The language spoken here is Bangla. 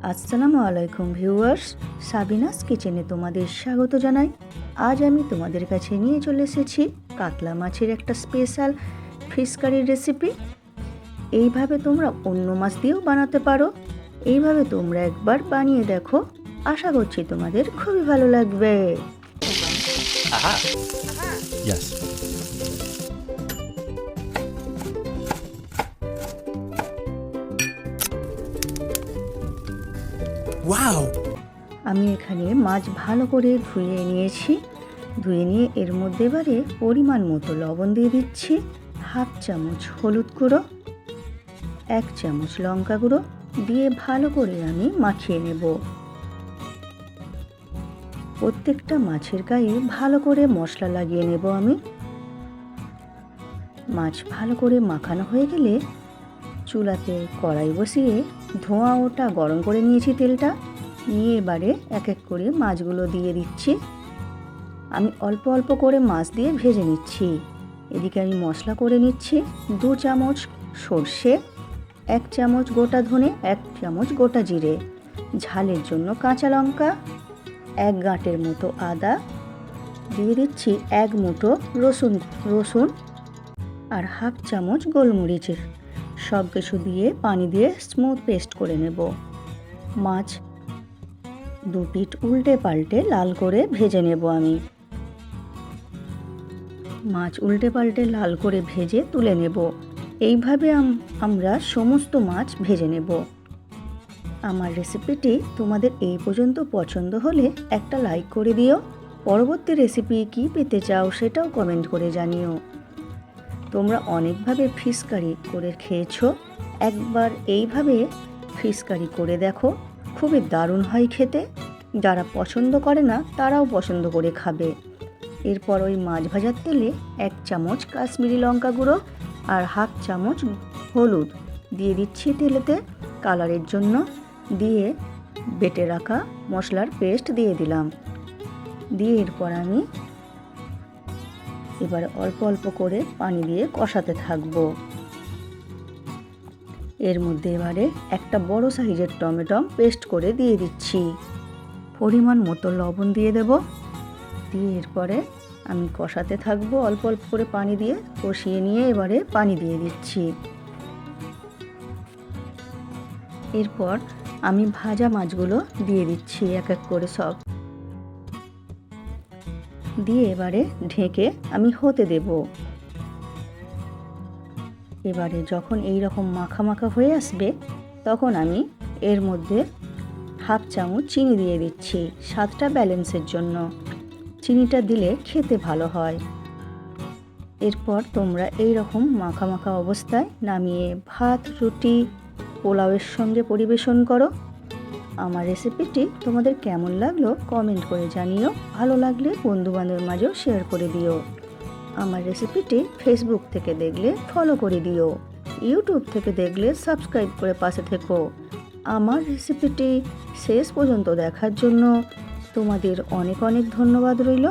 আসসালামু আলাইকুম ভিউয়ার্স, সাবিনাস কিচেনে তোমাদের স্বাগত জানাই। আজ আমি তোমাদের কাছে নিয়ে চলে এসেছি কাতলা মাছের একটা স্পেশাল ফিশ কারির রেসিপি। এইভাবে তোমরা অন্য মাছ দিয়েও বানাতে পারো। এইভাবে তোমরা একবার বানিয়ে দেখো, আশা করছি তোমাদের খুবই ভালো লাগবে। Yes. Wow! আমি এখানে মাছ ভালো করে ধুয়ে নিয়েছি। ধুয়ে নিয়ে এর মধ্যে এবারে পরিমাণ মতো লবণ দিয়ে দিচ্ছি, হাফ চামচ হলুদ গুঁড়ো, 1 চামচ লঙ্কা গুঁড়ো দিয়ে ভালো করে আমি মাখিয়ে নেব। প্রত্যেকটা মাছের গায়ে ভালো করে মশলা লাগিয়ে নেব আমি। মাছ ভালো করে মাখানো হয়ে গেলে চুলাতে কড়াই বসিয়ে ধোঁয়া ওটা গরম করে নিয়েছি তেলটা, নিয়ে এবারে এক এক করে মাছগুলো দিয়ে দিচ্ছি। আমি অল্প অল্প করে মাছ দিয়ে ভেজে নিচ্ছি। এদিকে আমি মশলা করে নিচ্ছি, 2 চামচ সর্ষে, 1 চামচ গোটা ধনে, 1 চামচ গোটা জিরে, ঝালের জন্য কাঁচা লঙ্কা, 1 গাঁটের মতো আদা, দিয়ে দিচ্ছি 1 মুঠো রসুন আর হাফ চামচ গোলমরিচের। সব কিছু দিয়ে পানি দিয়ে স্মুথ পেস্ট করে নেব। মাছ 2 পিঠ উল্টে পাল্টে লাল করে ভেজে নেব আমি। মাছ উল্টে পাল্টে লাল করে ভেজে তুলে নেব। এইভাবে আমরা সমস্ত মাছ ভেজে নেব। আমার রেসিপিটি তোমাদের এই পর্যন্ত পছন্দ হলে একটা লাইক করে দিও। পরবর্তী রেসিপি কী পেতে চাও সেটাও কমেন্ট করে জানিও। তোমরা অনেকভাবে ফিশ কারি করে খেয়েছো, একবার এইভাবে ফিশ কারি করে দেখো, খুবই দারুণ হয় খেতে। যারা পছন্দ করে না তারাও পছন্দ করে খাবে। এরপর ওই মাছ ভাজার তেলে 1 চামচ কাশ্মীরি লঙ্কা গুঁড়ো আর হাফ চামচ হলুদ দিয়ে দিচ্ছি তেলেতে কালারের জন্য, দিয়ে বেটে রাখা মশলার পেস্ট দিয়ে দিলাম। দিয়ে এরপর আমি এবার অল্প অল্প করে পানি দিয়ে কষাতে থাকবো। এর মধ্যে এবারে একটা বড় সাইজের টমেটো পেস্ট করে দিয়ে দিচ্ছি। পরিমাণ মতো লবণ দিয়ে দেব। দিয়ে এরপরে আমি কষাতে থাকবো অল্প অল্প করে পানি দিয়ে, কষিয়ে নিয়ে এবারে পানি দিয়ে দিচ্ছি। এরপর আমি ভাজা মাছগুলো দিয়ে দিচ্ছি এক এক করে সব দিয়ে এবারে ঢেকে আমি হতে দেব। এবারে যখন এই রকম মাখা মাখা হয়ে আসবে তখন আমি এর মধ্যে হাফ চামচ চিনি দিয়ে দিচ্ছি, স্বাদটা ব্যালেন্সের জন্য। চিনিটা দিলে খেতে ভালো হয়। এরপর তোমরা এই রকম মাখা মাখা অবস্থায় নামিয়ে ভাত, রুটি, পোলাওয়ের সঙ্গে পরিবেশন করো। আমার রেসিপিটি তোমাদের কেমন লাগলো কমেন্ট করে জানিও। ভালো লাগলে বন্ধুবান্ধবের মাঝেও শেয়ার করে দিও। আমার রেসিপিটি ফেসবুক থেকে দেখলে ফলো করে দিও, ইউটিউব থেকে দেখলে সাবস্ক্রাইব করে পাশে থেকো। আমার রেসিপিটি শেষ পর্যন্ত দেখার জন্য তোমাদের অনেক অনেক ধন্যবাদ রইল।